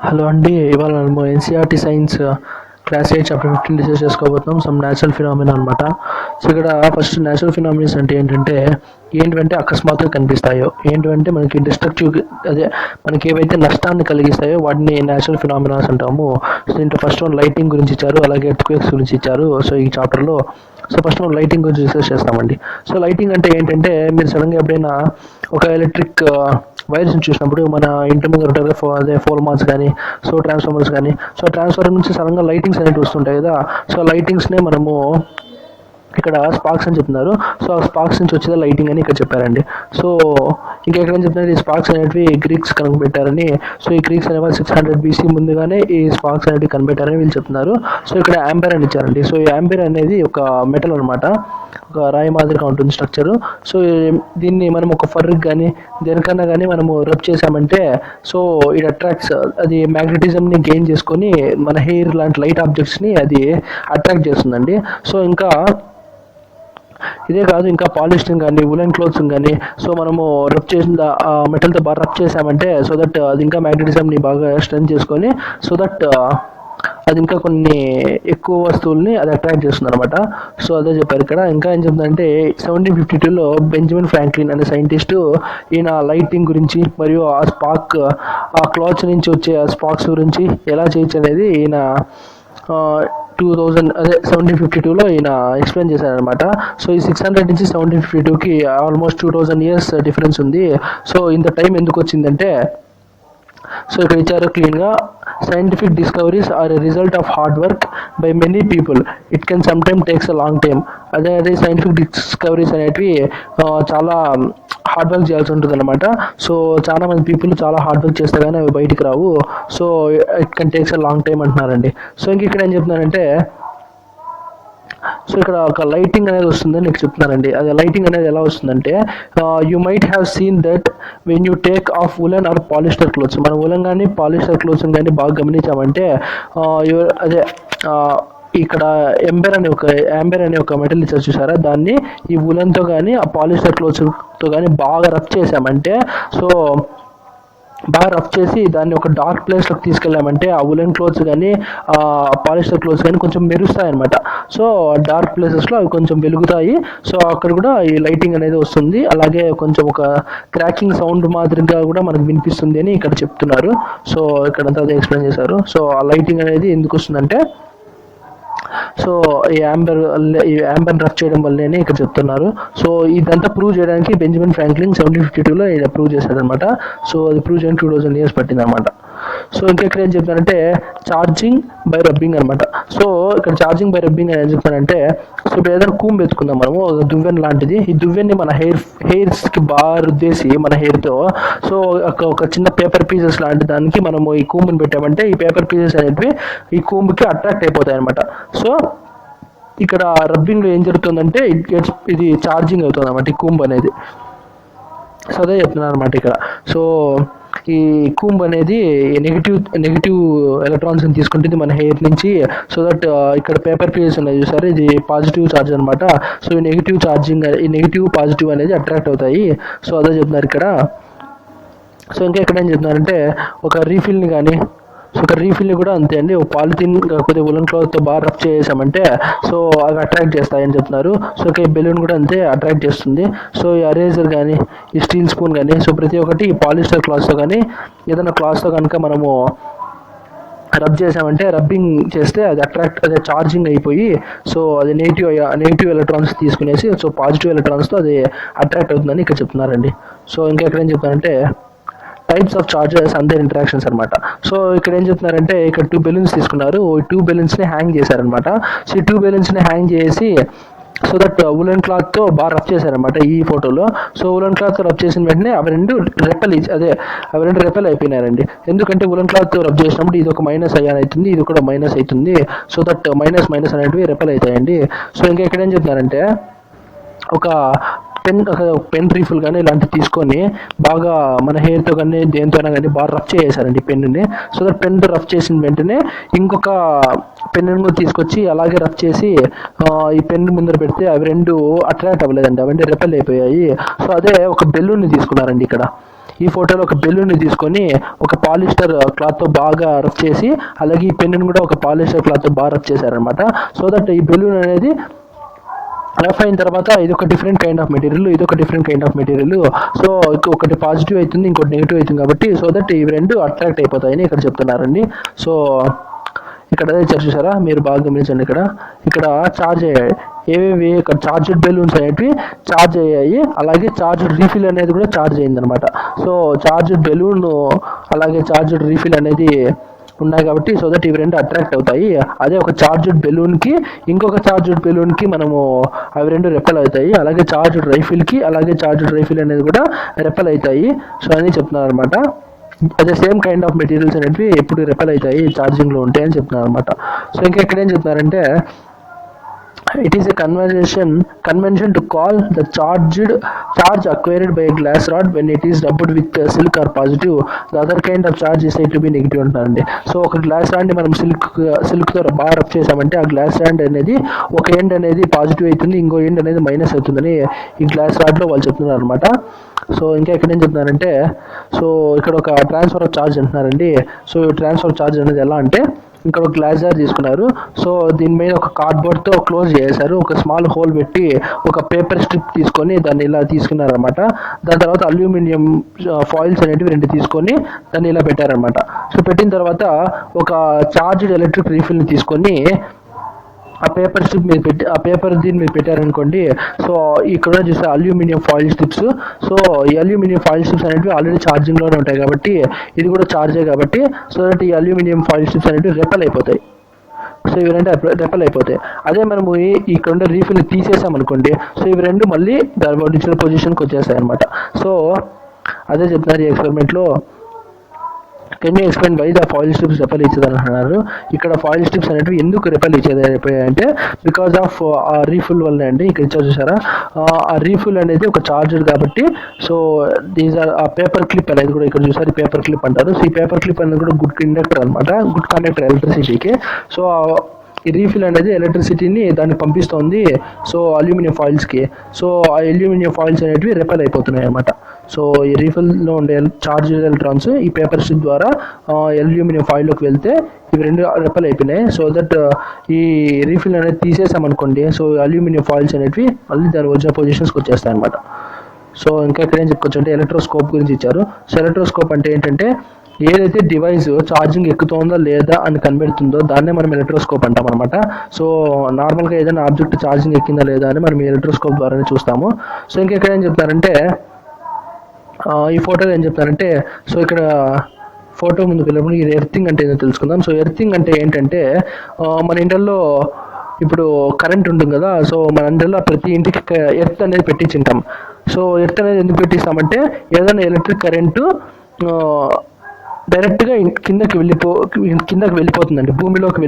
Hello అండి. ఇవాళ మనము NCERT science class 8 chapter 15 discuss చేసుకోబోతున్నాం. సమ్ న్యాచురల్ ఫినామినా అనమాట. సో ఇక్కడ ఫస్ట్ న్యాచురల్ ఫినామినాస్ అంటే ఏంటంటే అకస్మాత్తుగా కనిపిస్తాయో, ఏంటంటే మనకి డిస్ట్రక్టివ్, అదే మనకి ఏవైతే నష్టాన్ని కలిగిస్తాయో వాటిని న్యాచురల్ ఫినామినాస్ అంటాము. సో దీంట్లో ఫస్ట్ వన్ లైటింగ్ గురించి ఇచ్చారు, అలాగే ఎర్త్క్వేక్స్ గురించి ఇచ్చారు. సో ఈ చాప్టర్లో ఫస్ట్ మనం లైటింగ్ గురించి డిస్కస్ చేస్తామండి. సో లైటింగ్ అంటే ఏంటంటే, మీరు సడన్గా ఎప్పుడైనా ఒక ఎలక్ట్రిక్ వైర్స్ని చూసినప్పుడు మన ఇంటి ముందు ఉంటారు అదే పోల్ మాన్స్ కానీ, సో ట్రాన్స్ఫార్మర్స్ కానీ, సో ట్రాన్స్ఫార్మర్ నుంచి సడన్గా లైటింగ్స్ అనేవి వస్తుంటాయి కదా. సో లైటింగ్స్నే మనము ఇక్కడ స్పార్క్స్ అని చెప్తున్నారు. సో ఆ స్పార్క్స్ నుంచి వచ్చేది లైటింగ్ అని ఇక్కడ చెప్పారండి. సో ఇంకా ఎక్కడ చెప్తున్నారు, ఈ స్పార్క్స్ అనేవి గ్రీక్స్ కనిపెట్టారని. సో ఈ గ్రీక్స్ అనేవి 600 BC ముందుగానే ఈ స్పార్క్స్ అనేవి కనిపెట్టారని వీళ్ళు చెప్తున్నారు. సో ఇక్కడ యాంబర్ అని ఇచ్చారండి. సో ఈ యాంబర్ అనేది ఒక మెటల్ అనమాట, ఒక రాయి మాదిరిగా ఉంటుంది స్ట్రక్చరు. సో దీన్ని మనం ఒక ఫర్కి కానీ దేనికన్నా కానీ మనము రబ్ చేసామంటే, సో ఇట్ అట్రాక్ట్స్, అది మ్యాగ్నెటిజంని గెయిన్ చేసుకొని మన హెయిర్ లాంటి లైట్ ఆబ్జెక్ట్స్ని అది అట్రాక్ట్ చేస్తుందండి. సో ఇంకా ఇదే కాదు, ఇంకా పాలిస్టర్ కానీ ఉలెన్ క్లోత్స్ కానీ, సో మనము రబ్ చేసిన మెటల్తో బాగా రబ్ చేసామంటే, సో దట్ అది ఇంకా మ్యాగ్నెటిజంని బాగా స్ట్రెంత్ చేసుకొని, సో దట్ అది ఇంకా కొన్ని ఎక్కువ వస్తువుల్ని అది అట్రాక్ట్ చేస్తుంది అనమాట. సో అదే చెప్పారు ఇక్కడ. ఇంకా ఏం చెప్తుందంటే, 1752లో బెంజమిన్ ఫ్రాంక్లిన్ అనే సైంటిస్టు ఈయన లైటింగ్ గురించి మరియు ఆ క్లాత్స్ నుంచి వచ్చే స్పార్క్స్ గురించి ఎలా చేయొచ్చు అనేది ఈయన 1752లో ఈయన ఎక్స్ప్లెయిన్ చేశారనమాట. సో ఈ 600 నుంచి 1752కి ఆల్మోస్ట్ 2000 years డిఫరెన్స్ ఉంది. సో ఇంత టైం ఎందుకు వచ్చిందంటే, సో ఇక్కడ ఇచ్చారు క్లీన్గా, scientific discoveries are a result of hard work by many people, it can some time takes a long time. అదే సైంటిఫిక్ డిస్కవరీస్ అనేటివి చాలా హార్డ్ వర్క్ చేయాల్సి ఉంటుంది అనమాట. సో చాలా మంది పీపుల్ చాలా హార్డ్ వర్క్ చేస్తే కానీ అవి బయటికి రావు. So it can takes a long time అంటున్నారండి. సో ఇంక ఇక్కడ ఏం చెప్తున్నారంటే, సో ఇక్కడ ఒక లైటింగ్ అనేది వస్తుందని నీకు చెప్తున్నానండి. అదే లైటింగ్ అనేది ఎలా వస్తుందంటే, you might have seen that when you take off woollen or polyester clothes. మనం ఉలెన్ కానీ పాలిస్టర్ క్లోత్స్ కానీ బాగా గమనించామంటే, అదే ఇక్కడ యాంబర్ అనే ఒక మెటల్ ఇచ్చారు చూసారా, దాన్ని ఈ ఉలెన్తో కానీ ఆ పాలిస్టర్ క్లోత్స్తో కానీ బాగా రబ్ చేసామంటే, సో బాగా రఫ్ చేసి దాన్ని ఒక డార్క్ ప్లేస్లోకి తీసుకెళ్ళామంటే, ఆ ఉలెన్ క్లోత్స్ కానీ ఆ పాలిస్టర్ క్లోత్స్ కానీ కొంచెం మెరుస్తాయి అనమాట. సో డార్క్ ప్లేసెస్లో అవి కొంచెం వెలుగుతాయి. సో అక్కడ కూడా ఈ లైటింగ్ అనేది వస్తుంది. అలాగే కొంచెం ఒక క్రాకింగ్ సౌండ్ మాదిరిగా కూడా మనకు వినిపిస్తుంది అని ఇక్కడ చెప్తున్నారు. సో ఇక్కడంతా అదే ఎక్స్ప్లెయిన్ చేశారు. సో ఆ లైటింగ్ అనేది ఎందుకు వస్తుందంటే, సో ఈ యాంబర్ రఫ్ చేయడం వల్లనే ఇక్కడ చెప్తున్నారు. సో ఇదంతా ప్రూవ్ చేయడానికి బెంజమిన్ ఫ్రాంక్లిన్ 1752లో ప్రూవ్ చేశాడనమాట. సో అది ప్రూవ్ చేయడానికి 2000 years పట్టింది అనమాట. సో ఇంకెక్కడ ఏం చెప్తానంటే, ఛార్జింగ్ బై రబ్బింగ్ అనమాట. సో ఇక్కడ ఛార్జింగ్ బై రబ్బింగ్ అని ఏం చెప్తానంటే, సో ఇప్పుడు ఏదైనా కూంబ్ ఎత్తుకుందాం మనము, దువ్వెన్ లాంటిది. ఈ దువ్వెన్ని మన హెయిర్స్కి బాగా రుద్దేసి మన హెయిర్తో, సో ఒక చిన్న పేపర్ పీసెస్ లాంటి దానికి మనము ఈ కూంబుని పెట్టామంటే, ఈ పేపర్ పీసెస్ అనేటివి ఈ కూంబ్కి అట్రాక్ట్ అయిపోతాయి అనమాట. సో ఇక్కడ రబ్బింగ్లో ఏం జరుగుతుందంటే, ఇది ఛార్జింగ్ అవుతుంది అనమాట ఈ కూంబ్ అనేది. సో అదే చెప్తున్నాను అనమాట ఇక్కడ. సో ఈ కూంబ్ అనేది నెగిటివ్ ఎలక్ట్రాన్స్ని తీసుకుంటుంది మన హెయిర్ నుంచి. సో దట్ ఇక్కడ పేపర్ పీసెస్ ఉన్నాయి చూసారు, ఇది పాజిటివ్ ఛార్జ్ అనమాట. సో ఈ నెగిటివ్ పాజిటివ్ అనేది అట్రాక్ట్ అవుతాయి. సో అదే చెప్తున్నారు ఇక్కడ. సో ఇంకా ఎక్కడ ఏం చెప్తున్నారంటే, ఒక రీఫిల్ని కానీ, సో ఒక రీఫిల్ని కూడా అంతే అండి, ఒక పాలిథిన్ కాకపోతే ఉలెన్ క్లాత్తో బాగా రఫ్ చేసామంటే, సో అవి అట్రాక్ట్ చేస్తాయని చెప్తున్నారు. సో ఈ బెలూన్ కూడా అంతే అట్రాక్ట్ చేస్తుంది. సో ఈ అరేజర్ కానీ, ఈ స్టీల్ స్పూన్ కానీ, సో ప్రతి ఒక్కటి ఈ పాలిస్టర్ క్లాత్తో కానీ ఏదైనా క్లాత్తో కనుక మనము రబ్ చేసామంటే, రబ్బింగ్ చేస్తే అదే ఛార్జింగ్ అయిపోయి, సో అది నెగిటివ్ ఎలక్ట్రాన్స్ తీసుకునేసి, సో పాజిటివ్ ఎలక్ట్రాన్స్తో అది అట్రాక్ట్ అవుతుందని ఇక్కడ చెప్తున్నారండి. సో ఇంకా ఎక్కడేం చెప్తారంటే, types of charges and their interactions అనమాట. సో ఇక్కడ ఏం చెప్తున్నారంటే, ఇక్కడ 2 బెలూన్స్ తీసుకున్నారు, 2 బెలూన్స్ని హ్యాంగ్ చేశారనమాట. సో ఈ 2 బెలూన్స్ని హ్యాంగ్ చేసి, సో దట్ ఉలెన్ క్లాత్తో బాగా రబ్ చేశారనమాట ఈ ఫోటోలో. సో ఉలెన్ క్లాత్తో రబ్ చేసిన వెంటనే అవి రెండు రెపెల్ అయిపోయినారండి. ఎందుకంటే ఉలెన్ క్లాత్తో రబ్ చేసినప్పుడు ఇది ఒక మైనస్ అయాన్ అవుతుంది, ఇది కూడా మైనస్ అవుతుంది. సో దట్ మైనస్ అనేటివి రెపెల్ అవుతాయండి. సో ఇంకా ఇక్కడ ఏం చెప్తున్నారంటే, ఒక పెన్ రీఫిల్ కానీ ఇలాంటివి తీసుకొని బాగా మన హెయిర్తో కానీ దేనితోనే కానీ బాగా రఫ్ చేసేసారండి పెన్నుని. సో దట్ పెన్ రఫ్ చేసిన వెంటనే ఇంకొక పెన్ను తీసుకొచ్చి అలాగే రఫ్ చేసి ఈ పెన్ను ముందర పెడితే అవి రెండు అట్రాక్ట్ అవ్వలేదండి, అవన్నీ రెపెల్ అయిపోయాయి. సో అదే ఒక బెలూన్ని తీసుకున్నారండి ఇక్కడ. ఈ ఫోటోలో ఒక బెలూన్ని తీసుకొని ఒక పాలిస్టర్ క్లాత్తో బాగా రఫ్ చేసి, అలాగే ఈ పెన్నుని కూడా ఒక పాలిస్టర్ క్లాత్తో బాగా రఫ్ చేశారనమాట. సో దట్ ఈ బెలూన్ అనేది రఫ్ అయిన తర్వాత ఇది ఒక డిఫరెంట్ కైండ్ ఆఫ్ మెటీరియల్, ఇది ఒక different kind of material. So ఒకటి పాజిటివ్ అవుతుంది, ఇంకోటి నెగిటివ్ అవుతుంది కాబట్టి సో దట్ ఇవి రెండు అట్రాక్ట్ అయిపోతాయని ఇక్కడ చెప్తున్నారండి. సో ఇక్కడ చూసారా, మీరు బాగా గమనించండి. ఇక్కడ ఛార్జ్ అయ్యాయి ఏవేవి, ఇక్కడ ఛార్జ్డ్ బెలూన్స్ అనేటివి ఛార్జ్ అయ్యాయి, అలాగే ఛార్జ్డ్ రీఫిల్ అనేది కూడా ఛార్జ్ అయిందనమాట. సో ఛార్జ్డ్ బెలూన్ అలాగే ఛార్జ్డ్ రీఫిల్ అనేది ఉన్నాయి కాబట్టి సో దట్ ఇవి రెండు అట్రాక్ట్ అవుతాయి. అదే ఒక ఛార్జ్డ్ బెలూన్కి ఇంకొక ఛార్జ్డ్ బెలూన్కి మనము అవి రెండు రెపెల్ అవుతాయి, అలాగే ఛార్జ్డ్ రైఫిల్కి అలాగే ఛార్జ్డ్ రైఫిల్ అనేది కూడా రెపెల్ అవుతాయి. సో అని చెప్తున్నారు అనమాట. అదే సేమ్ కైండ్ ఆఫ్ మెటీరియల్స్ అనేవి ఎప్పుడు రెపెల్ అవుతాయి ఛార్జింగ్లో ఉంటాయి అని చెప్తున్నారు అనమాట. సో ఇంకా ఇక్కడ ఏం చెప్తున్నారంటే, it is a convention to call the charge acquired by a glass rod when it is rubbed with silk or positive. The other kind of charge is said to be negative అంటారండి. So ఒక glass రాడ్ని మనం సిల్క్తో బాగా rub చేసామంటే ఆ glass rod అనేది ఒక end అనేది positive అవుతుంది, ఇంకో ఎండ్ అనేది మైనస్ అవుతుందని ఈ గ్లాస్ రాడ్లో వాళ్ళు చెప్తున్నారు అనమాట. సో ఇంకా ఇక్కడ ఏం చెప్తున్నారంటే, సో ఇక్కడ ఒక ట్రాన్స్ఫర్ ఆఫ్ ఛార్జ్ అంటున్నారండి. సో ట్రాన్స్ఫర్ ఆఫ్ ఛార్జ్ అనేది ఎలా అంటే, ఇక్కడ ఒక గ్లాస్ జార్ తీసుకున్నారు. సో దీని మీద ఒక కార్డ్బోర్డ్తో క్లోజ్ చేశారు, ఒక స్మాల్ హోల్ పెట్టి ఒక పేపర్ స్ట్రిప్ తీసుకొని దాన్ని ఇలా తీసుకున్నారనమాట. దాని తర్వాత అల్యూమినియం ఫాయిల్స్ అనేటివి రెండు తీసుకొని దాన్ని ఇలా పెట్టారనమాట. సో పెట్టిన తర్వాత ఒక ఛార్జ్డ్ ఎలక్ట్రిక్ రీఫిల్ని తీసుకొని ఆ పేపర్ స్ట్రిప్ మీద పెట్టి ఆ పేపర్ దీని మీద పెట్టారనుకోండి. సో ఇక్కడ చూస్తే అల్యూమినియం ఫాయిల్ స్ట్రిప్స్. సో ఈ అల్యూమినియం ఫాయిల్ స్ట్రిప్స్ అనేవి ఆల్రెడీ ఛార్జింగ్లోనే ఉంటాయి కాబట్టి ఇది కూడా ఛార్జే కాబట్టి సో దట్ ఈ అల్యూమినియం ఫాయిల్ స్ట్రిప్స్ అనేవి రెపెల్ అయిపోతాయి. సో ఇవి రెండు రెపెల్ అయిపోతాయి. అదే మనము ఇక్కడ ఉండే రీఫిల్ తీసేసామనుకోండి, సో ఇవి రెండు మళ్ళీ దాని ఒరిజినల్ పొజిషన్కి వచ్చేస్తాయి అనమాట. సో అదే చెప్తున్నారు ఈ ఎక్స్పెరిమెంట్లో. Can you explain why the foil strips repel ఇచ్చేదని అంటున్నారు. ఇక్కడ ఫాయిల్ స్ట్రిప్స్ అనేవి ఎందుకు రెపెల్ ఇచ్చేదైపోయాయంటే బికాస్ ఆఫ్ ఆ రీఫిల్ వల్లనే అండి. ఇక్కడ చూసారా, ఆ రీఫిల్ అనేది ఒక చార్జర్ కాబట్టి సో దీస్ ఆర్ ఆ పేపర్ క్లిప్ అనేది కూడా ఇక్కడ చూసారు, ఈ పేపర్ క్లిప్ అంటారు. సో ఈ పేపర్ క్లిప్ అనేది కూడా గుడ్ కండక్టర్ అనమాట, గుడ్ కండక్టర్ ఎలక్ట్రిసిటీకి. సో ఈ రీఫిల్ అనేది ఎలక్ట్రిసిటీని దాన్ని పంపిస్తుంది సో అల్యూమినియం ఫాయిల్స్కి. సో ఆ అల్యూమినియం ఫాయిల్స్ అనేవి రెపెల్ అయిపోతున్నాయి అనమాట. సో ఈ రీఫిల్లో ఉండే చార్జ్ ఎలక్ట్రాన్స్ ఈ పేపర్ స్ట్రిప్ ద్వారా అల్యూమినియం ఫాయిల్లోకి వెళ్తే ఇవి రెండు రెపెల్ అయిపోయినాయి. సో దట్ ఈ రీఫిల్ అనేది తీసేసామనుకోండి, సో అల్యూమినియం ఫాయిల్స్ అనేవి మళ్ళీ దాని ఒరిజినల్ పొజిషన్స్కి వచ్చేస్తాయి అనమాట. సో ఇంకా ఇక్కడ ఏం చెప్పుకోవచ్చు అంటే ఎలక్ట్రోస్కోప్ గురించి ఇచ్చారు. సో ఎలక్ట్రోస్కోప్ అంటే ఏంటంటే, ఏదైతే డివైస్ ఛార్జింగ్ ఎక్కుతుందో లేదా అని కనిపెడుతుందో దాన్నే మనం ఎలక్ట్రోస్కోప్ అంటాం అనమాట. సో నార్మల్గా ఏదైనా ఆబ్జెక్ట్ ఛార్జింగ్ ఎక్కిందా లేదా అని మనం ఎలక్ట్రోస్కోప్ ద్వారానే చూస్తాము. సో ఇంకా ఇక్కడ ఏం చెప్తారంటే, ఈ ఫోటోలో ఏం చెప్తారంటే, సో ఇక్కడ ఫోటో ముందుకు వెళ్ళినప్పుడు ఇది ఎర్తింగ్ అంటే ఏదో తెలుసుకుందాం. సో ఎర్తింగ్ అంటే ఏంటంటే, మన ఇంట్లో ఇప్పుడు కరెంట్ ఉంటుంది కదా, సో మన ఇంట్లో ప్రతి ఇంటికి ఎర్త్ అనేది పెట్టించుంటాం. సో ఎర్త్ అనేది ఎందుకు పెట్టిస్తామంటే, ఏదైనా ఎలక్ట్రిక్ కరెంటు డైరెక్ట్గా కిందకి వెళ్ళిపోతుందండి, భూమిలోకి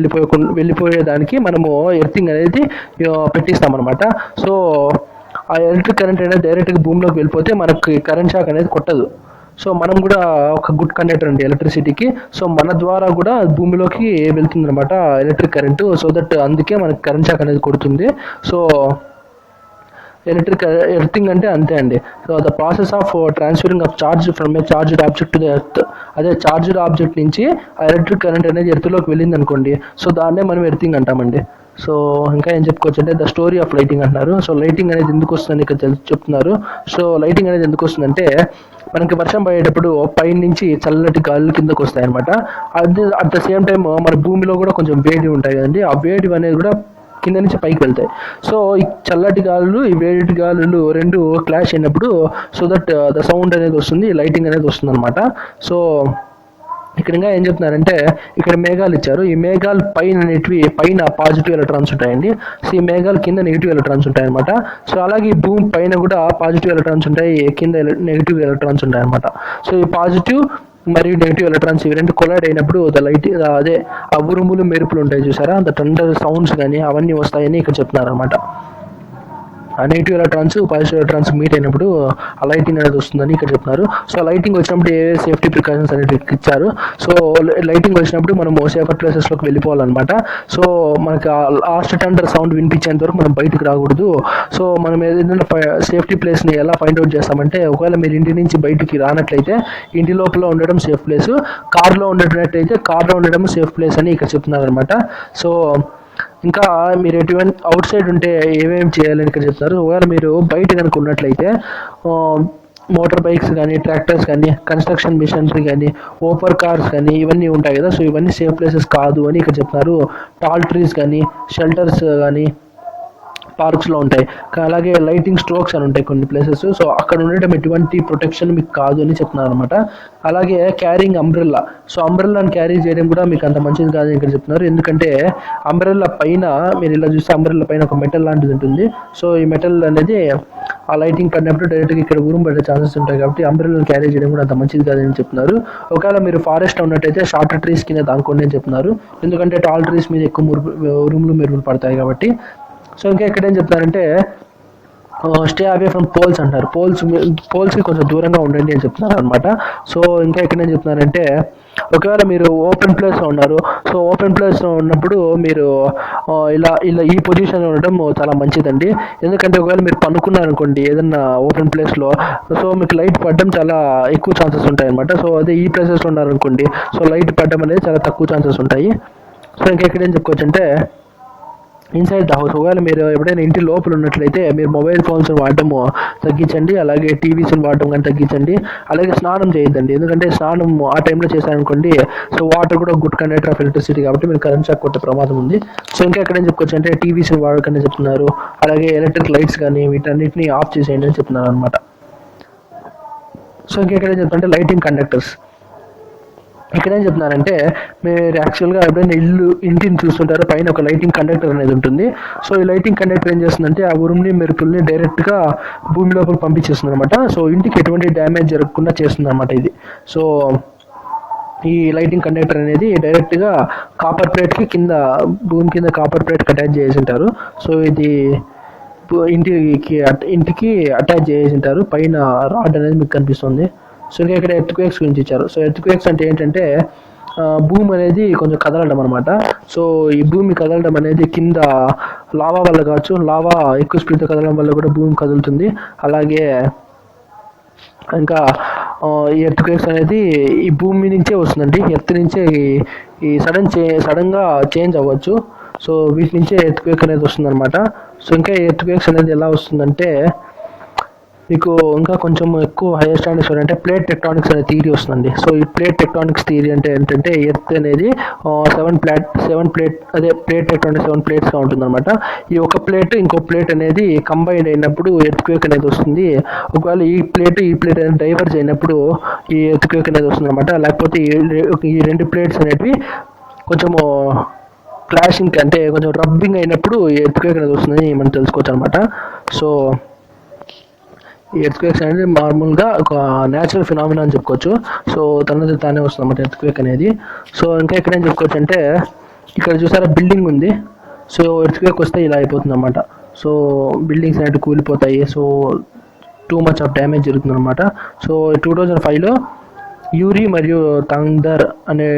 వెళ్ళిపోయేదానికి మనము ఎర్తింగ్ అనేది పెట్టిస్తామన్నమాట. సో ఆ ఎలక్ట్రిక్ కరెంట్ అనేది డైరెక్ట్గా భూమిలోకి వెళ్ళిపోతే మనకి కరెంట్ షాక్ అనేది కొట్టదు. సో మనం కూడా ఒక గుడ్ కండక్టర్ అండి ఎలక్ట్రిసిటీకి. సో మన ద్వారా కూడా భూమిలోకి వెళ్తుంది అనమాట ఎలక్ట్రిక్ కరెంటు. సో దట్ అందుకే మనకి కరెంట్ షాక్ అనేది కొడుతుంది. సో ఎర్తింగ్ అంటే అంతే అండి. So the process of transferring of charge from A charged object to the earth. అదే చార్జ్డ్ ఆబ్జెక్ట్ నుంచి ఆ ఎలక్ట్రిక్ కరెంట్ అనేది ఎర్త్లోకి వెళ్ళింది అనుకోండి, సో దాన్నే మనం ఎర్తింగ్ అంటామండి. సో ఇంకా ఏం చెప్పుకోవచ్చు అంటే ద స్టోరీ ఆఫ్ లైటింగ్ అంటున్నారు. సో లైటింగ్ అనేది ఎందుకు వస్తుందని ఇక్కడ చెప్తున్నారు. సో లైటింగ్ అనేది ఎందుకు వస్తుందంటే, మనకి వర్షం పడేటప్పుడు పై నుంచి చల్లటి గాలులు కిందకు వస్తాయి అనమాట. అది అట్ ద సేమ్ టైం మన భూమిలో కూడా కొంచెం వేడి ఉంటాయి కదండి, ఆ వేడి అనేది కూడా కింద నుంచి పైకి వెళ్తాయి. సో ఈ చల్లటి గాలులు ఈ వేడి గాలులు రెండు క్లాష్ అయినప్పుడు సో దట్ ద సౌండ్ అనేది వస్తుంది, లైటింగ్ అనేది వస్తుంది అనమాట. సో ఇక్కడ ఇంకా ఏం చెప్తున్నారంటే, ఇక్కడ మేఘాలు ఇచ్చారు. ఈ మేఘాలు పైన పాజిటివ్ ఎలక్ట్రాన్స్ ఉంటాయండి. సో ఈ మేఘాలు కింద నెగిటివ్ ఎలక్ట్రాన్స్ ఉంటాయి అనమాట. సో అలాగే ఈ భూమి పైన కూడా పాజిటివ్ ఎలక్ట్రాన్స్ ఉంటాయి, కింద నెగిటివ్ ఎలక్ట్రాన్స్ ఉంటాయి అనమాట. సో ఈ పాజిటివ్ మరియు నెగిటివ్ ఎలక్ట్రాన్స్ ఇవి రెండు కొలైడ్ అయినప్పుడు ద లైట్ అదే ఆ ఉరుములు మెరుపులు ఉంటాయి చూసారా, ద థండర్ సౌండ్స్ కానీ అవన్నీ వస్తాయని ఇక్కడ చెప్తున్నారు అనమాట. ఆ negative electrons positive electrons meet అయినప్పుడు ఆ లైటింగ్ అనేది వస్తుందని ఇక్కడ చెప్తున్నారు. సో లైటింగ్ వచ్చినప్పుడు ఏ సేఫ్టీ ప్రికాషన్స్ అనేది ఇచ్చారు. సో లైటింగ్ వచ్చినప్పుడు మనము సేఫర్ ప్లేసెస్లోకి వెళ్ళిపోవాలన్నమాట. సో మనకి లాస్ట్ టెండర్ సౌండ్ వినిపించేంత వరకు మనం బయటకు రాకూడదు. సో మనం ఏదైనా సేఫ్టీ ప్లేస్ని ఎలా ఫైండ్ అవుట్ చేస్తామంటే, ఒకవేళ మీరు ఇంటి నుంచి బయటికి రానట్లయితే ఇంటి లోపల ఉండడం సేఫ్ ప్లేస్, కార్లో ఉండేటట్టయితే కార్లో ఉండడం సేఫ్ ప్లేస్ అని ఇక్కడ చెప్తున్నారు అనమాట. సో ఇంకా మీరు ఎటువంటి అవుట్ సైడ్ ఉంటే ఏమేమి చేయాలని ఇక్కడ చెప్తారు. ఒకవేళ మీరు బయట కనుక ఉన్నట్లయితే మోటార్ బైక్స్ కానీ, ట్రాక్టర్స్ కానీ, కన్స్ట్రక్షన్ మిషనరీ కానీ, ఓపర్ కార్స్ కానీ ఇవన్నీ ఉంటాయి కదా. సో ఇవన్నీ సేఫ్ ప్లేసెస్ కాదు అని ఇక్కడ చెప్తున్నారు. టాల్ ట్రీస్ కానీ, షెల్టర్స్ కానీ పార్క్స్లో ఉంటాయి. అలాగే లైటింగ్ స్ట్రోక్స్ అని ఉంటాయి కొన్ని ప్లేసెస్. సో అక్కడ ఉండటం ఎటువంటి ప్రొటెక్షన్ మీకు కాదు అని చెప్తున్నారు అనమాట. అలాగే క్యారింగ్ అంబ్రెల్లా. సో అంబ్రెల్లాని క్యారీ చేయడం కూడా మీకు అంత మంచిది కాదని ఇక్కడ చెప్తున్నారు. ఎందుకంటే అంబ్రెల్లా పైన మీరు ఇలా చూస్తే అంబ్రెల్లా పైన ఒక మెటల్ లాంటిది ఉంటుంది. సో ఈ మెటల్ అనేది ఆ లైటింగ్ పడినప్పుడు డైరెక్ట్గా ఇక్కడ ఉరుము పడే ఛాన్సెస్ ఉంటాయి. కాబట్టి అంబ్రెల్లాని క్యారీ చేయడం కూడా అంత మంచిది కాదని చెప్తున్నారు. ఒకవేళ మీరు ఫారెస్ట్ ఉన్నట్టయితే షార్టర్ ట్రీస్ కింద దాక్కోండి అని చెప్తున్నారు. ఎందుకంటే టాల్ ట్రీస్ మీద ఎక్కువ ఉరుములు మెరుపులు పడతాయి కాబట్టి. సో ఇంకా ఇక్కడ ఏం చెప్తారంటే స్టే అవే ఫ్రమ్ పోల్స్ అంటారు. పోల్స్కి కొంచెం దూరంగా ఉండండి అని చెప్తున్నారు అనమాట. సో ఇంకా ఇక్కడ ఏం చెప్తున్నారంటే, ఒకవేళ మీరు ఓపెన్ ప్లేస్లో ఉన్నారు. సో ఓపెన్ ప్లేస్లో ఉన్నప్పుడు మీరు ఇలా ఇలా ఈ పొజిషన్లో ఉండడం చాలా మంచిదండి. ఎందుకంటే ఒకవేళ మీరు పనుకున్నారు అనుకోండి ఏదన్నా ఓపెన్ ప్లేస్లో, సో మీకు లైట్ పడడం చాలా ఎక్కువ ఛాన్సెస్ ఉంటాయి అనమాట. సో అదే ఈ ప్లేసెస్లో ఉన్నారనుకోండి, సో లైట్ పడడం అనేది చాలా తక్కువ ఛాన్సెస్ ఉంటాయి. సో ఇంకా ఇక్కడ ఏం చెప్పుకోవచ్చు అంటే, ఇన్సైడ్ ద హౌస్, ఒకవేళ మీరు ఎప్పుడైనా ఇంటి లోపల ఉన్నట్లయితే మీరు మొబైల్ ఫోన్స్ వాడటము తగ్గించండి. అలాగే టీవీస్ని వాడటం కానీ తగ్గించండి. అలాగే స్నానం చేయొద్దండి. ఎందుకంటే స్నానం ఆ టైంలో చేశారనుకోండి, సో వాటర్ కూడా గుడ్ కండక్టర్ ఆఫ్ ఎలక్ట్రిసిటీ కాబట్టి మీరు కరెంట్ షాక్ కొట్టే ప్రమాదం ఉంది. సో ఇంకా ఎక్కడేం చెప్పుకోవచ్చు అంటే, టీవీస్ని వాడకని చెప్తున్నారు. అలాగే ఎలక్ట్రిక్ లైట్స్ కానీ వీటన్నిటిని ఆఫ్ చేసేయండి అని చెప్తున్నారు అనమాట. సో ఇంకెక్కడేం చెప్తారంటే లైటింగ్ కండక్టర్స్. ఇక్కడ ఏం చెప్తున్నారంటే, మీరు యాక్చువల్గా ఎప్పుడైనా ఇంటిని చూస్తుంటారో పైన ఒక లైటింగ్ కండక్టర్ అనేది ఉంటుంది. సో ఈ లైటింగ్ కండక్టర్ ఏం చేస్తుందంటే ఆ ఉరుముని మెరుపుల్ని డైరెక్ట్గా భూమి లోపల పంపించేస్తుంది అనమాట. సో ఇంటికి ఎటువంటి డ్యామేజ్ జరగకుండా చేస్తుంది అనమాట ఇది. సో ఈ లైటింగ్ కండక్టర్ అనేది డైరెక్ట్గా కాపర్ ప్లేట్కి కింద భూమి కింద కాపర్ ప్లేట్కి అటాచ్ చేసి ఉంటారు. సో ఇది ఇంటికి అటాచ్ చేసి ఉంటారు. పైన రాడ్ అనేది మీకు కనిపిస్తుంది. సో ఇంకా ఇక్కడ ఎర్త్క్వేక్స్ గురించి ఇచ్చారు. సో ఎర్త్క్వేక్స్ అంటే ఏంటంటే భూమి అనేది కొంచెం కదలడం అనమాట. సో ఈ భూమి కదలడం అనేది కింద లావా వల్ల కావచ్చు, లావా ఎక్కువ స్పీడ్తో కదలడం వల్ల కూడా భూమి కదులుతుంది. అలాగే ఇంకా ఈ ఎర్త్క్వేక్స్ అనేది ఈ భూమి నుంచే వస్తుందండి. ఎర్త్ నుంచే ఈ సడన్గా చేంజ్ అవ్వచ్చు. సో వీటి నుంచే ఎర్త్క్వేక్ అనేది వస్తుంది అనమాట. సో ఇంకా ఎర్త్క్వేక్స్ అనేది ఎలా వస్తుందంటే, మీకు ఇంకా కొంచెం ఎక్కువ హైయర్ స్టాండర్డ్స్ అంటే ప్లేట్ టెక్టానిక్స్ అనే థియరీ వస్తుందండి. సో ఈ ప్లేట్ టెక్టానిక్స్ థియరీ అంటే ఏంటంటే, ఎర్త్ అనేది ప్లేట్ టెక్టానిక్స్ 7 ప్లేట్స్గా ఉంటుందన్నమాట. ఈ ఒక ప్లేట్ ఇంకో ప్లేట్ అనేది కంబైన్డ్ అయినప్పుడు ఎర్త్క్వేక్ అనేది వస్తుంది. ఒకవేళ ఈ ప్లేట్ అనేది డైవర్జ్ అయినప్పుడు ఈ ఎర్త్క్వేక్ అనేది వస్తుంది అనమాట. లేకపోతే ఈ 2 ప్లేట్స్ అనేటివి కొంచెము క్లాషింగ్ అంటే కొంచెం రబ్బింగ్ అయినప్పుడు ఎర్త్క్వేక్ అనేది వస్తుందని మనం తెలుసుకోవచ్చు అనమాట. సో ఈ ఎర్త్క్వేక్స్ అనేది నార్మల్గా ఒక న్యాచురల్ ఫినామినా అని చెప్పుకోవచ్చు. సో తనది తానే వస్తుంది అన్నమాట ఎర్త్క్వేక్ అనేది. సో ఇంకా ఇక్కడ ఏం చెప్పుకోవచ్చు అంటే, ఇక్కడ చూసారా బిల్డింగ్ ఉంది. సో ఎర్త్క్వేక్ వస్తే ఇలా అయిపోతుంది అన్నమాట. సో బిల్డింగ్స్ అనేవి కూలిపోతాయి. So too much of damage జరుగుతుంది అనమాట. సో 2005లో యూరి మరియు తంగ్దర్ అనే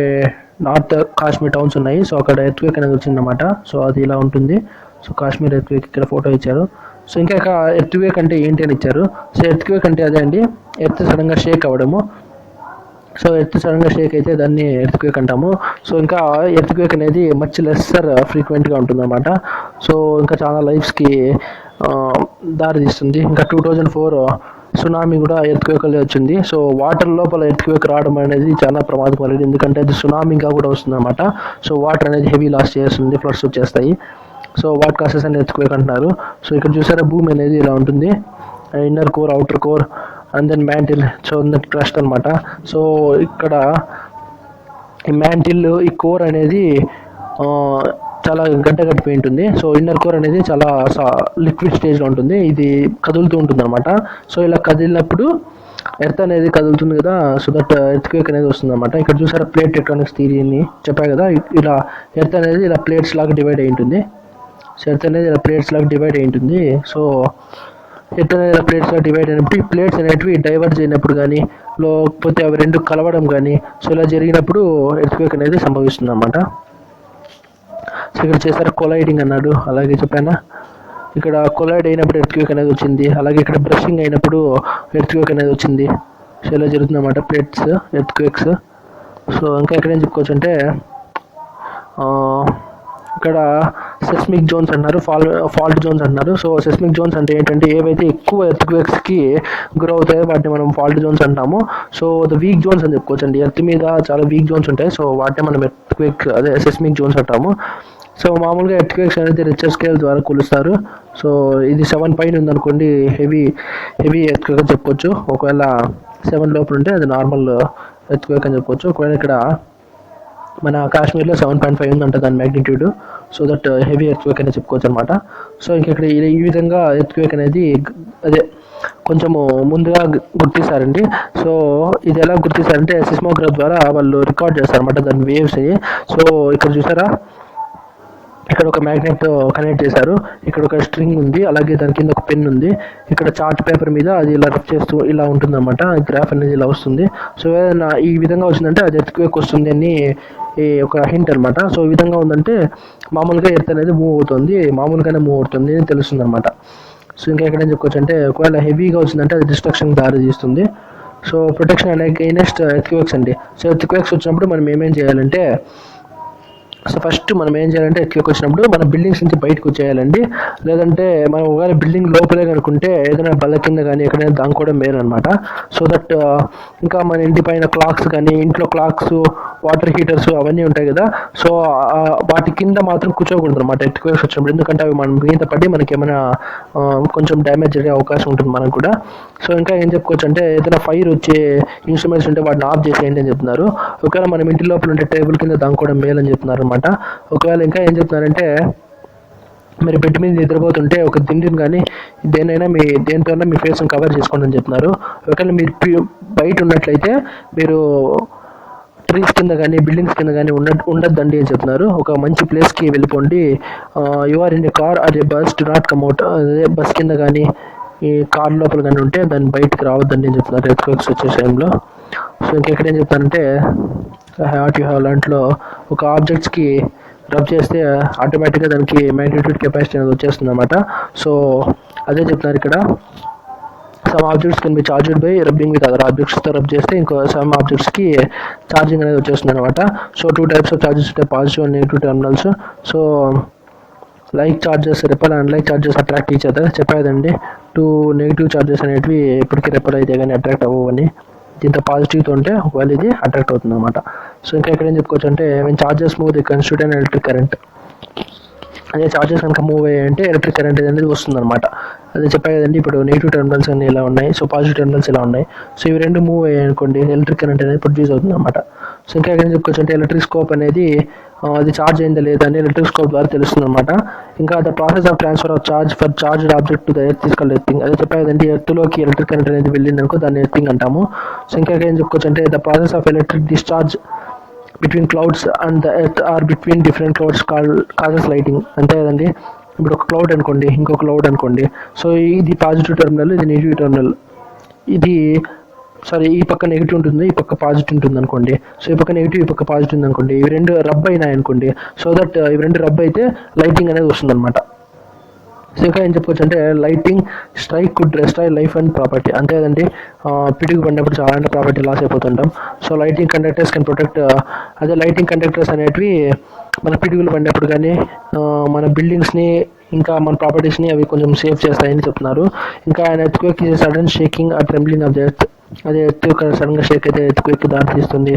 నార్త్ కాశ్మీర్ టౌన్స్ ఉన్నాయి. సో అక్కడ ఎర్త్క్వేక్ అనేది వచ్చిందన్నమాట. సో అది ఇలా ఉంటుంది. సో కాశ్మీర్ ఎర్త్క్వేక్ ఇక్కడ ఫోటో ఇచ్చారు. సో ఇంకా ఎర్త్క్వేక్ అంటే ఏంటి అని ఇచ్చారు. సో ఎర్త్క్వేక్ అంటే అదే అండి, ఎర్త్ సడన్గా షేక్ అవ్వడము. సో ఎర్త్ సడన్గా షేక్ అయితే దాన్ని ఎర్త్క్వేక్ అంటాము. సో ఇంకా ఎర్త్క్వేక్ అనేది మచ్ లెస్సర్ ఫ్రీక్వెంట్గా ఉంటుందన్నమాట. సో ఇంకా చాలా లైఫ్స్కి దారి తీస్తుంది. ఇంకా 2004 సునామీ కూడా ఎర్త్క్వేక్ వల్లే వచ్చింది. సో వాటర్ లోపల ఎర్త్క్వేక్ రావడం అనేది చాలా ప్రమాదకరమైనది. ఎందుకంటే అది సునామీగా కూడా వస్తుందన్నమాట. సో వాటర్ అనేది హెవీ లాస్ చేస్తుంది, ఫ్లడ్స్ వచ్చేస్తాయి. సో వాట్ కాసెస్ అని ఎర్త్క్వేక్ అంటున్నారు. సో ఇక్కడ చూసారా భూమి అనేది ఇలా ఉంటుంది. Inner core, outer core and then mantle. So crust అనమాట. సో ఇక్కడ ఈ మ్యాంటిల్, ఈ కోర్ అనేది చాలా గట్టిపోయి ఉంటుంది. సో ఇన్నర్ కోర్ అనేది చాలా లిక్విడ్ స్టేజ్లో ఉంటుంది. ఇది కదులుతూ ఉంటుంది అనమాట. సో ఇలా కదిలినప్పుడు ఎర్త్ అనేది కదులుతుంది కదా. సో దట్ ఎర్త్క్వేక్ అనేది వస్తుంది అనమాట. ఇక్కడ చూసారా ప్లేట్ టెక్టానిక్స్ థియరీని చెప్పా కదా. ఇలా ఎర్త్ అనేది ఇలా ప్లేట్స్ లాగా డివైడ్ అయి ఉంటుంది. సో ఎర్త్ అనేది ఇలా ప్లేట్స్ లాగా డివైడ్ అయి ఉంటుంది. సో ఎర్త్ అనేది ఇలా ప్లేట్స్ లాగా డివైడ్ అయినప్పుడు ఈ ప్లేట్స్ అనేటివి డైవర్జ్ అయినప్పుడు కానీ లేకపోతే అవి రెండు కలవడం కానీ సో ఇలా జరిగినప్పుడు ఎర్త్క్వేక్ అనేది సంభవిస్తుంది అనమాట. సో ఇక్కడ చేశారు కొలైడింగ్ అన్నాడు, అలాగే చెప్పానా ఇక్కడ కొలైడ్ అయినప్పుడు ఎర్త్క్వేక్ అనేది వచ్చింది. అలాగే ఇక్కడ బ్రషింగ్ అయినప్పుడు ఎర్త్క్వేక్ అనేది వచ్చింది. సో ఇలా జరుగుతుంది అన్నమాట ప్లేట్స్ ఎర్త్క్వేక్స్. సో ఇంకా ఎక్కడేం చెప్పుకోవచ్చు అంటే ఇక్కడ సెస్మిక్ జోన్స్ అంటున్నారు, ఫాల్ట్ జోన్స్ అంటున్నారు. సో సెస్మిక్ జోన్స్ అంటే ఏంటంటే ఏవైతే ఎక్కువ ఎర్త్క్వేక్స్కి గురి అవుతాయో వాటిని మనం ఫాల్ట్ జోన్స్ అంటాము. సో ద వీక్ జోన్స్ అని చెప్పుకోవచ్చు అండి. ఎర్త్ మీద చాలా వీక్ జోన్స్ ఉంటాయి, సో వాటిని మనం ఎర్త్క్వేక్ అదే సెస్మిక్ జోన్స్ అంటాము. సో మామూలుగా ఎర్త్క్వేక్స్ అనేది రిక్టర్ స్కేల్ ద్వారా కొలుస్తారు. సో ఇది 7 పైన ఉందనుకోండి హెవీ ఎర్త్క్వేక్ అని చెప్పుకోవచ్చు. ఒకవేళ 7 లోపల ఉంటే అది నార్మల్ ఎర్త్క్వేక్ అని చెప్పుకోవచ్చు. ఒకవేళ ఇక్కడ మన కాశ్మీర్లో 7.5 ఉందంట దాని magnitude. So that heavy earthquake అని చెప్పుకోవచ్చు అనమాట. సో ఇంక ఇక్కడ ఈ విధంగా ఎర్త్క్వేక్ అనేది అదే కొంచెము ముందుగా గుర్తిస్తారండి. సో ఇది ఎలా గుర్తిస్తారంటే సిస్మోగ్రాఫ్ ద్వారా వాళ్ళు రికార్డ్ చేస్తారనమాట దాని వేవ్స్ని. సో ఇక్కడ చూసారా, ఇక్కడ ఒక మ్యాగ్నెట్ కనెక్ట్ చేశారు, ఇక్కడ ఒక స్ట్రింగ్ ఉంది, అలాగే దాని కింద ఒక పెన్ ఉంది. ఇక్కడ చార్ట్ పేపర్ మీద అది ఇలా రఫ్ చేస్తూ ఇలా ఉంటుందన్నమాట. గ్రాఫ్ అనేది ఇలా వస్తుంది. సో ఏదైనా ఈ విధంగా వచ్చిందంటే అది ఎర్త్క్వేక్ వస్తుంది అని ఒక హింట్ అనమాట. సో ఈ విధంగా ఉందంటే మామూలుగా ఎర్త్ అనేది మామూలుగానే మూవ్ అవుతుంది అని తెలుస్తుంది అనమాట. సో ఇంకా ఎక్కడేం చెప్పుకోవచ్చు అంటే ఒకవేళ హెవీగా వచ్చిందంటే అది డిస్ట్రక్షన్ దారి తీస్తుంది. సో ప్రొటెక్షన్ అగైనెస్ట్ ఎర్త్క్వేక్స్ అండి. సో ఎర్త్క్వేక్స్ వచ్చినప్పుడు మనం ఏమేం చేయాలంటే, సో ఫస్ట్ మనం ఏం చేయాలంటే ఎర్త్క్వేక్ వచ్చినప్పుడు మన బిల్డింగ్స్ నుంచి బయటకు వచ్చేయాలండి. లేదంటే మనం ఒకవేళ బిల్డింగ్ లోపలే కనుకుంటే ఏదైనా బల్ల కింద కానీ ఎక్కడైనా దాంకోవడం మేలు అనమాట. సో దట్ ఇంకా మన ఇంటి పైన క్లాక్స్ కానీ ఇంట్లో క్లాక్స్, వాటర్ హీటర్స్ అవన్నీ ఉంటాయి కదా, సో వాటి కింద మాత్రం కూర్చోకూడదు అనమాట ఎర్త్క్వేక్స్ వచ్చినప్పుడు. ఎందుకంటే అవి మనం మీద పడి మనకి ఏమైనా కొంచెం డ్యామేజ్ జరిగే అవకాశం ఉంటుంది మనకు కూడా. సో ఇంకా ఏం చెప్పుకోవచ్చు అంటే ఏదైనా ఫైర్ వచ్చే ఇన్స్ట్రుమెంట్స్ ఉంటే వాటిని ఆఫ్ చేసేయండి అని చెప్తున్నారు. ఒకవేళ మనం ఇంటి లోపల ఉంటే టేబుల్ కింద దాంకోవడం మేలు అని చెప్తున్నారు అనమాట. ఒకవేళ ఇంకా ఏం చెప్తున్నారంటే మీరు బెడ్ మీద నిద్రపోతుంటే ఒక దిండుని కానీ దేనితోనైనా మీ ఫేస్ని కవర్ చేసుకోండి అని చెప్తున్నారు. ఒకవేళ మీరు బయట ఉన్నట్లయితే మీరు ట్రీస్ కింద కానీ బిల్డింగ్స్ కింద కానీ ఉండద్దండి అని చెప్తున్నారు. ఒక మంచి ప్లేస్కి వెళ్ళిపోండి. You are in a car or a bus, do not come out. అదే బస్ కింద కానీ ఈ కార్ లోపల కానీ ఉంటే దాన్ని బయటకు రావద్దండి అని చెప్తున్నారు ఎర్త్క్వేక్స్ వచ్చే టైంలో. సో ఇంకెక్కడేం చెప్తారంటే దాంట్లో ఒక ఆబ్జెక్ట్స్కి రబ్ చేస్తే ఆటోమేటిక్గా దానికి మ్యాగ్నిట్యూడ్ కెపాసిటీ అనేది వచ్చేస్తుంది అనమాట. సో అదే చెప్తున్నారు ఇక్కడ. Some objects can be charged by rubbing with other ఆబ్జెక్ట్స్తో రబ్ చేస్తే ఇంకో సమ్ ఆబ్జెక్ట్స్కి ఛార్జింగ్ అనేది వచ్చేస్తుంది అనమాట. సో 2 types ఆఫ్ చార్జెస్ ఉంటాయి, positive and negative terminals. So like charges repel and like charges attract each other చెప్పేదండి. 2 నెగిటివ్ చార్జెస్ అనేటివి ఎప్పటికీ రెపల్ అయితే కానీ అట్రాక్ట్ అవ్వని. దీంతో పాజిటివ్తో ఉంటే ఒకవేళ ఇది అట్రాక్ట్ అవుతుంది అనమాట. సో ఇంకా ఇక్కడ ఏం చెప్పుకోవచ్చు అంటే when charges move the constitute and electric current. అదే చార్జెస్ కనుక మూవ్ అయ్యాయంటే ఎలక్ట్రిక్ కరెంట్ అనేది వస్తుంది అనమాట. అదే చెప్పాయి కదండి, ఇప్పుడు నెగిటివ్ టెర్మినల్స్ అన్ని ఇలా ఉన్నాయి, సో పాజిటివ్ టెర్మినల్స్ ఇలా ఉన్నాయి. సో ఇవి రెండు మూవ్ అయ్యాయి అనుకోండి ఎలక్ట్రిక్ కరెంట్ అనేది ప్రొడ్యూస్ అవుతుంది అనమాట. సో ఇంకా ఎక్కడ చెప్పుకోవచ్చు అంటే ఎలక్ట్రిక్ స్కోప్ అనేది అది ఛార్జ్ అయిందా లేదా అని ఎలక్ట్రిక్ స్కోప్ ద్వారా తెలుస్తుంది అనమాట. ఇంకా the process of transfer of charge for charged object to the earth is called earthing. అదే చెప్పాయి కదండి, ఎర్త్లోకి ఎలక్ట్రిక్ కరెంట్ అనేది వెళ్ళింది అనుకో దాన్ని ఎర్తింగ్ అంటాము. సో ఇంకా ఏం చెప్పుకోవచ్చు అంటే the process of electric discharge between clouds and the earth or between different clouds causes lightning. అంతే కదండి, ఇప్పుడు ఒక క్లౌడ్ అనుకోండి, ఇంకో క్లౌడ్ అనుకోండి. సో ఇది పాజిటివ్ టెర్మినల్, ఇది నెగిటివ్ టెర్మినల్. ఈ పక్క నెగిటివ్ ఉంటుంది, ఈ పక్క పాజిటివ్ ఉంటుంది అనుకోండి. సో ఈ పక్క నెగిటివ్, ఈ పక్క పాజిటివ్ ఉంది అనుకోండి. ఇవి రెండు రబ్ అయినాయి అనుకోండి, సో దట్ ఇవి రెండు రబ్ అయితే లైటింగ్ అనేది వస్తుంది అనమాట. సో ఇంకా ఏం చెప్పుకోవచ్చు అంటే lighting strike could destroy life and property. అంతే కదండి, పిడుగు పడినప్పుడు చాలా ప్రాపర్టీ లాస్ అయిపోతుంటాం. So lighting conductors can protect. అదే లైటింగ్ కండక్టర్స్ అనేటివి మన పిడుగులు పడినప్పుడు కానీ మన బిల్డింగ్స్ని ఇంకా మన ప్రాపర్టీస్ని అవి కొంచెం సేవ్ చేస్తాయని చెప్తున్నారు. ఇంకా ఆయన earthquake is sudden shaking or trembling of the earth. అదే ఎర్త్ సడన్గా షేక్ అయితే ఎర్త్క్వేక్ దారి తీస్తుంది.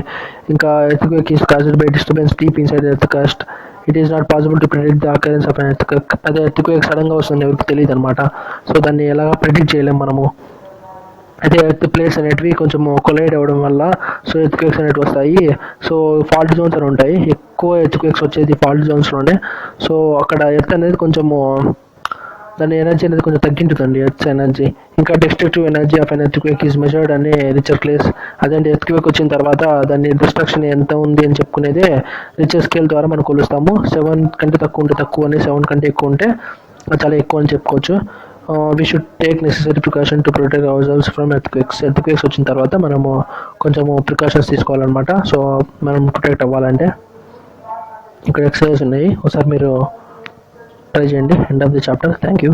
ఇంకా earthquake is caused by disturbance deep inside earth crust. It is not possible to predict the occurrence of an earthquake. అదే earthquake సడన్గా వస్తుంది ఎవరికి తెలియదు అనమాట. సో దాన్ని ఎలాగా ప్రిడిక్ట్ చేయలేము మనము. అయితే ఎర్త్ ప్లేట్స్ అనేటివి కొంచెం కొలైడ్ అవ్వడం వల్ల సో ఎర్త్క్వేక్స్ అనేటివి వస్తాయి. సో ఫాల్ట్ జోన్స్ అని ఉంటాయి, ఎక్కువ ఎర్త్క్వేక్స్ వచ్చేది ఫాల్ట్ జోన్స్లోనే. సో అక్కడ ఎర్త్ అనేది కొంచెము దాని ఎనర్జీ అనేది కొంచెం తగ్గింటుందండి, ఎర్త్ ఎనర్జీ. ఇంకా destructive energy of an earthquake is measured అని రిచర్ ప్లేస్. అదండి ఎర్త్క్వేక్ వచ్చిన తర్వాత దాని డిస్ట్రక్షన్ ఎంత ఉంది అని చెప్పుకునేదే రిచర్ స్కేల్ ద్వారా మనం కొలుస్తాము. 7 కంటే తక్కువ ఉంటే తక్కువ అని, 7 కంటే ఎక్కువ ఉంటే చాలా ఎక్కువ అని చెప్పుకోవచ్చు. We should take necessary precaution to protect our cells from earthquakes వచ్చిన తర్వాత మనము కొంచెము ప్రికాషన్స్ తీసుకోవాలన్నమాట. సో మనం ప్రొటెక్ట్ అవ్వాలంటే ఇక్కడ ఎక్సర్సైజ్ ఉన్నాయి, ఒకసారి మీరు ట్రై చేయండి. End of the chapter. Thank you.